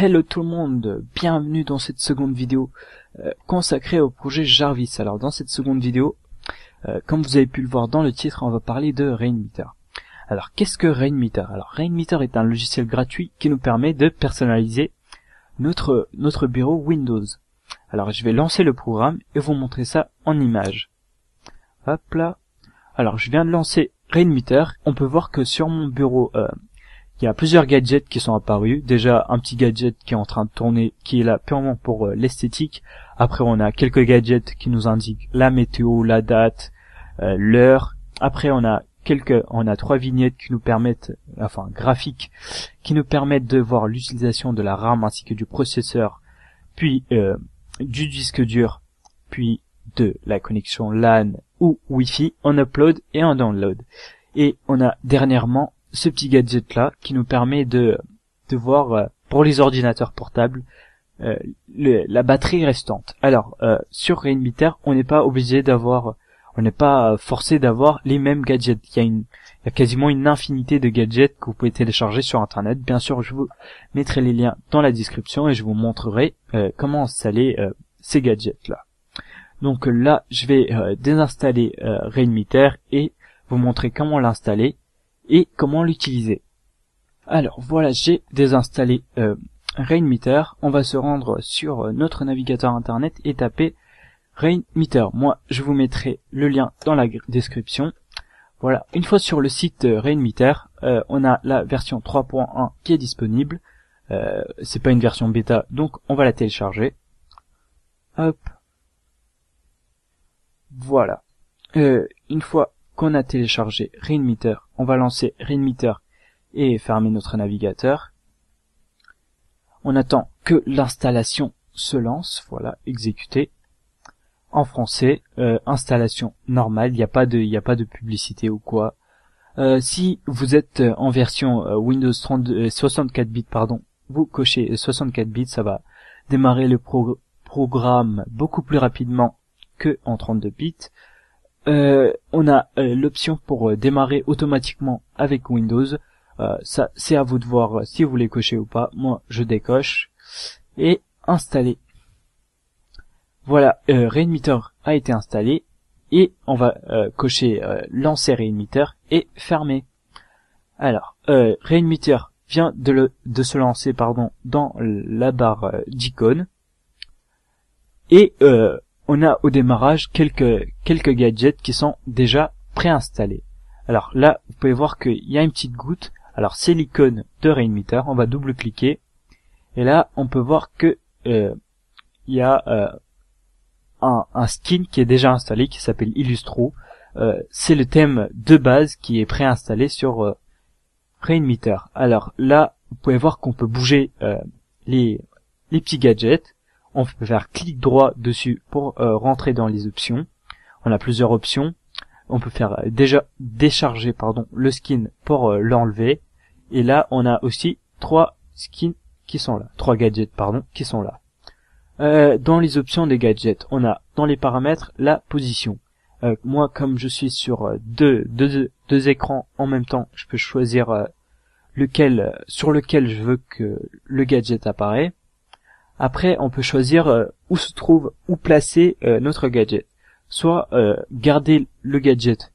Hello tout le monde, bienvenue dans cette seconde vidéo consacrée au projet Jarvis. Alors dans cette seconde vidéo, comme vous avez pu le voir dans le titre, on va parler de Rainmeter. Alors qu'est-ce que Rainmeter? Alors Rainmeter est un logiciel gratuit qui nous permet de personnaliser notre bureau Windows. Alors je vais lancer le programme et vous montrer ça en image. Hop là. Alors je viens de lancer Rainmeter. On peut voir que sur mon bureau, il y a plusieurs gadgets qui sont apparus. Déjà un petit gadget qui est en train de tourner, qui est là purement pour l'esthétique. Après on a quelques gadgets qui nous indiquent la météo, la date, l'heure. Après on a trois vignettes qui nous permettent, enfin graphiques, qui nous permettent de voir l'utilisation de la RAM ainsi que du processeur, puis du disque dur, puis de la connexion LAN ou Wi-Fi en upload et en download. Et on a dernièrement ce petit gadget là qui nous permet de voir pour les ordinateurs portables la batterie restante. Alors sur Rainmeter, on n'est pas forcé d'avoir les mêmes gadgets. Il y a quasiment une infinité de gadgets que vous pouvez télécharger sur internet. Bien sûr, je vous mettrai les liens dans la description et je vous montrerai comment installer ces gadgets là. Donc là, je vais désinstaller Rainmeter et vous montrer comment l'installer et comment l'utiliser. Alors voilà, j'ai désinstallé Rainmeter. On va se rendre sur notre navigateur internet et taper Rainmeter. Moi, je vous mettrai le lien dans la description. Voilà, une fois sur le site Rainmeter, on a la version 3.1 qui est disponible. C'est pas une version bêta, donc on va la télécharger. Hop. Voilà. Une fois qu'on a téléchargé Rainmeter, on va lancer Rainmeter et fermer notre navigateur. On attend que l'installation se lance. Voilà, exécuter. En français, installation normale, il n'y a pas de publicité ou quoi. Si vous êtes en version Windows 64 bits, vous cochez 64 bits, ça va démarrer le programme beaucoup plus rapidement que en 32 bits. On a l'option pour démarrer automatiquement avec Windows. Ça, c'est à vous de voir si vous voulez cocher ou pas. Moi, je décoche. Et installer. Voilà, Rainmeter a été installé. Et on va cocher lancer Rainmeter et fermer. Alors, Rainmeter vient de se lancer dans la barre d'icônes. Et on a au démarrage quelques gadgets qui sont déjà préinstallés. Alors là, vous pouvez voir qu'il y a une petite goutte. Alors c'est l'icône de Rainmeter. On va double-cliquer. Et là, on peut voir que il y a un skin qui est déjà installé qui s'appelle Illustro. C'est le thème de base qui est préinstallé sur Rainmeter. Alors là, vous pouvez voir qu'on peut bouger les petits gadgets. On peut faire clic droit dessus pour rentrer dans les options. On a plusieurs options. On peut faire décharger le skin pour l'enlever. Et là, on a aussi trois gadgets qui sont là. Dans les options des gadgets, on a dans les paramètres la position. Moi, comme je suis sur deux écrans en même temps, je peux choisir sur lequel je veux que le gadget apparaît. Après, on peut choisir où placer notre gadget. Soit garder le gadget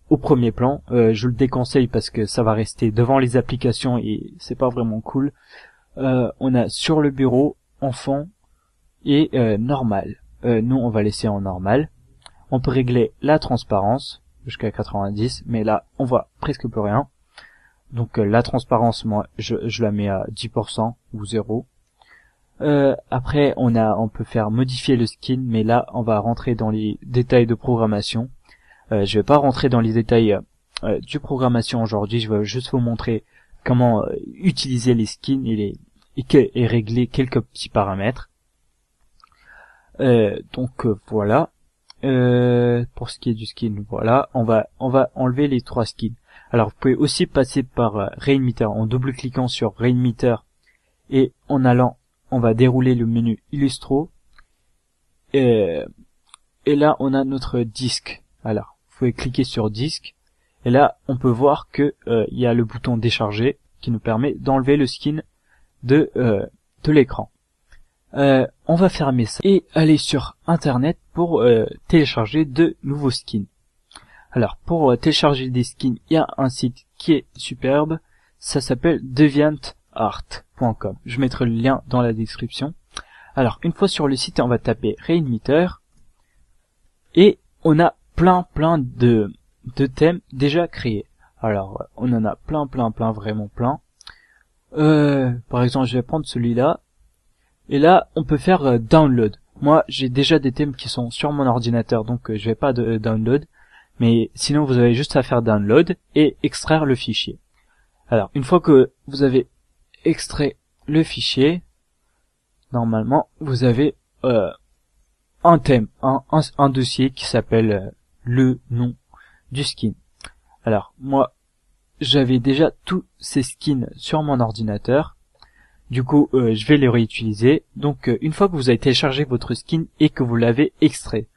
au premier plan. Je le déconseille parce que ça va rester devant les applications et c'est pas vraiment cool. On a sur le bureau, en fond et normal. Nous, on va laisser en normal. On peut régler la transparence jusqu'à 90, mais là, on voit presque plus rien. Donc la transparence, moi, je la mets à 10% ou 0. Après on peut faire modifier le skin, mais là on va rentrer dans les détails de programmation. Je vais pas rentrer dans les détails du programmation aujourd'hui, je vais juste vous montrer comment utiliser les skins et régler quelques petits paramètres. Donc voilà. Pour ce qui est du skin, voilà, on va enlever les trois skins. Alors vous pouvez aussi passer par Rainmeter en double-cliquant sur Rainmeter et en allant, on va dérouler le menu Illustro et là on a notre disque. Alors vous pouvez cliquer sur disque et là on peut voir que il y a le bouton décharger qui nous permet d'enlever le skin de l'écran. On va fermer ça et aller sur internet pour télécharger de nouveaux skins. Alors pour télécharger des skins, il y a un site qui est superbe, ça s'appelle deviantart.com. Je mettrai le lien dans la description. Alors une fois sur le site, on va taper Rainmeter et on a plein de thèmes déjà créés. Alors on en a plein, vraiment plein. Par exemple, je vais prendre celui-là. Et là, on peut faire download. Moi, j'ai déjà des thèmes qui sont sur mon ordinateur, donc je vais pas de download. Mais sinon, vous avez juste à faire download et extraire le fichier. Alors, une fois que vous avez extrait le fichier, normalement, vous avez un thème, un dossier qui s'appelle le nom du skin. Alors, moi, j'avais déjà tous ces skins sur mon ordinateur. Du coup, je vais les réutiliser. Donc, une fois que vous avez téléchargé votre skin et que vous l'avez extrait,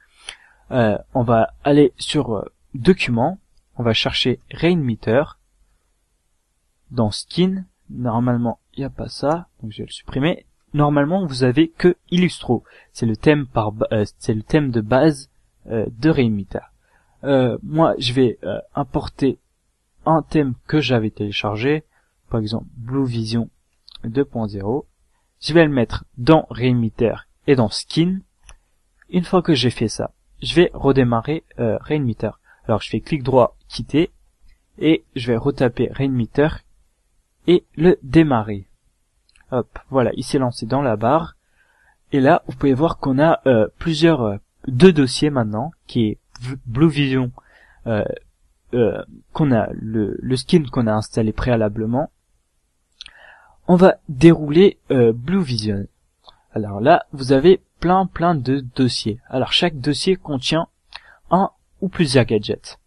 on va aller sur Documents. On va chercher Rainmeter. Dans Skin, normalement, il n'y a pas ça. Donc, je vais le supprimer. Normalement, vous avez que Illustro. C'est le thème c'est le thème de base de Rainmeter. Moi, je vais importer un thème que j'avais téléchargé. Par exemple, Blue Vision 2.0, je vais le mettre dans Rainmeter et dans Skin. Une fois que j'ai fait ça, je vais redémarrer Rainmeter. Alors je fais clic droit, quitter, et je vais retaper Rainmeter et le démarrer. Hop, voilà, il s'est lancé dans la barre. Et là, vous pouvez voir qu'on a deux dossiers maintenant, qui est Blue Vision, qu'on a le skin qu'on a installé préalablement. On va dérouler Blue Vision. Alors là, vous avez plein de dossiers. Alors chaque dossier contient un ou plusieurs gadgets.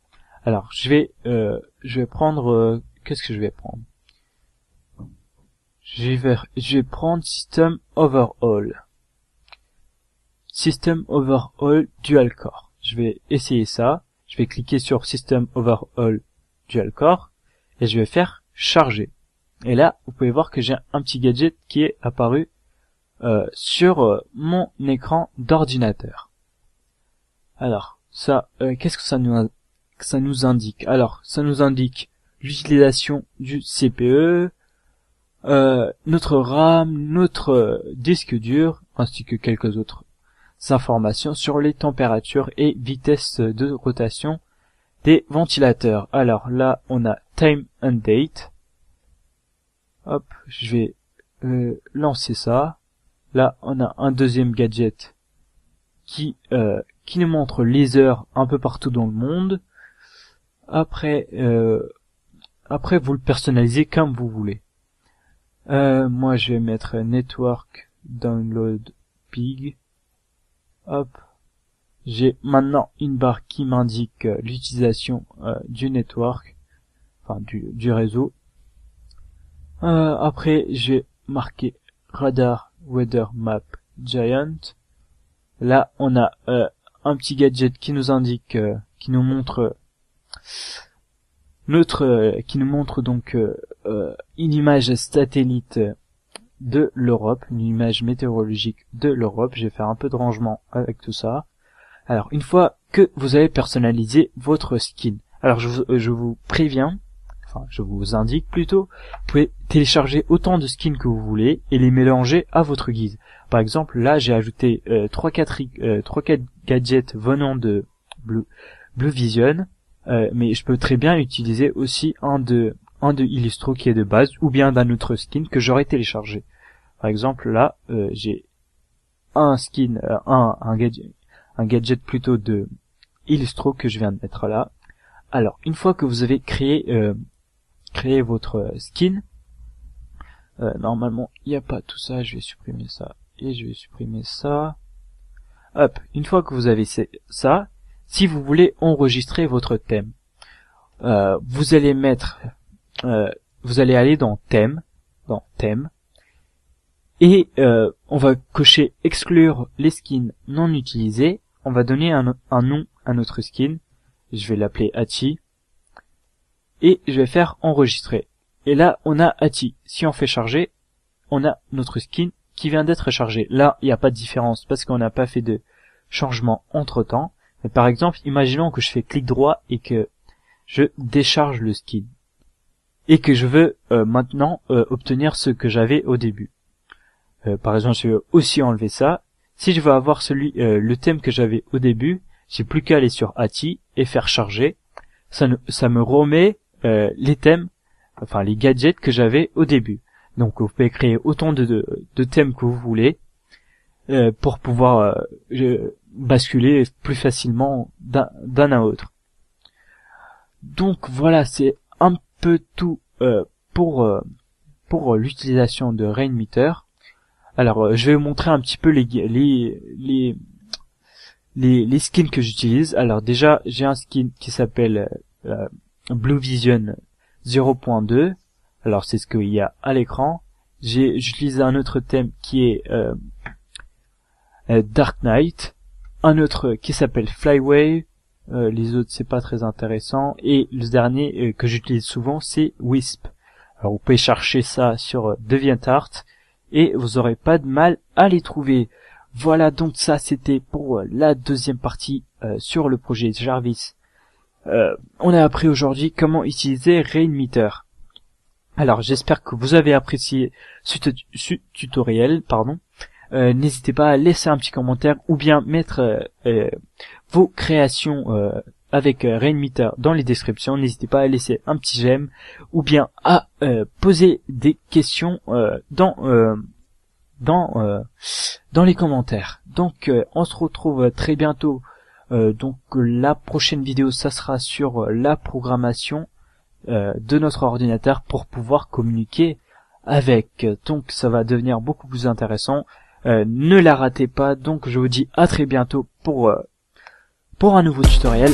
Alors je vais prendre qu'est-ce que je vais prendre? Je vais prendre System Overhaul. System Overhaul Dual Core. Je vais essayer ça. Je vais cliquer sur System Overhaul Dual Core et je vais faire charger. Et là, vous pouvez voir que j'ai un petit gadget qui est apparu sur mon écran d'ordinateur. Alors, ça, qu'est-ce que ça nous indique? Alors, ça nous indique l'utilisation du CPE, notre RAM, notre disque dur, ainsi que quelques autres informations sur les températures et vitesse de rotation des ventilateurs. Alors là, on a Time and Date. Hop, je vais lancer ça. Là, on a un deuxième gadget qui nous montre les heures un peu partout dans le monde. Après, vous le personnalisez comme vous voulez. Moi, je vais mettre Network Download Pig. Hop, j'ai maintenant une barre qui m'indique l'utilisation du network, enfin du réseau. Après, j'ai marqué Radar Weather Map Giant. Là, on a un petit gadget qui nous indique, qui nous montre donc une image satellite de l'Europe, une image météorologique de l'Europe. Je vais faire un peu de rangement avec tout ça. Alors, une fois que vous avez personnalisé votre skin, alors je vous préviens, enfin je vous indique plutôt, vous pouvez télécharger autant de skins que vous voulez et les mélanger à votre guise. Par exemple, là j'ai ajouté 3-4 gadgets venant de Blue Vision, mais je peux très bien utiliser aussi un de Illustro qui est de base, ou bien d'un autre skin que j'aurais téléchargé. Par exemple, là j'ai un skin, un gadget plutôt de Illustro que je viens de mettre là. Alors, une fois que vous avez créé votre skin, normalement il n'y a pas tout ça. Je vais supprimer ça et je vais supprimer ça. Hop, une fois que vous avez ça, si vous voulez enregistrer votre thème, vous allez aller dans thème, et on va cocher exclure les skins non utilisés. On va donner un nom à notre skin. Je vais l'appeler Hachi. Et je vais faire enregistrer. Et là, on a Hachi. Si on fait charger, on a notre skin qui vient d'être chargé. Là, il n'y a pas de différence parce qu'on n'a pas fait de changement entre temps. Mais par exemple, imaginons que je fais clic droit et que je décharge le skin et que je veux maintenant obtenir ce que j'avais au début. Par exemple, je veux aussi enlever ça. Si je veux avoir le thème que j'avais au début, j'ai plus qu'à aller sur ATI et faire charger. Ça me remet les thèmes, enfin les gadgets que j'avais au début. Donc vous pouvez créer autant de thèmes que vous voulez pour pouvoir basculer plus facilement d'un à l'autre. Donc voilà, c'est un peu tout pour l'utilisation de Rainmeter. Alors je vais vous montrer un petit peu les skins que j'utilise. Alors déjà, j'ai un skin qui s'appelle Blue Vision 0.2. Alors c'est ce qu'il y a à l'écran. J'utilise un autre thème qui est Dark Knight, un autre qui s'appelle Flyway. Les autres c'est pas très intéressant. Et le dernier que j'utilise souvent c'est Wisp. Alors vous pouvez chercher ça sur DeviantArt et vous aurez pas de mal à les trouver. Voilà, donc ça c'était pour la deuxième partie sur le projet Jarvis. On a appris aujourd'hui comment utiliser Rainmeter. Alors j'espère que vous avez apprécié ce tutoriel, n'hésitez pas à laisser un petit commentaire ou bien mettre vos créations avec Rainmeter dans les descriptions. N'hésitez pas à laisser un petit j'aime ou bien à poser des questions dans les commentaires. Donc on se retrouve très bientôt. Donc la prochaine vidéo ça sera sur la programmation de notre ordinateur pour pouvoir communiquer avec. Donc ça va devenir beaucoup plus intéressant. Ne la ratez pas. Donc je vous dis à très bientôt pour un nouveau tutoriel.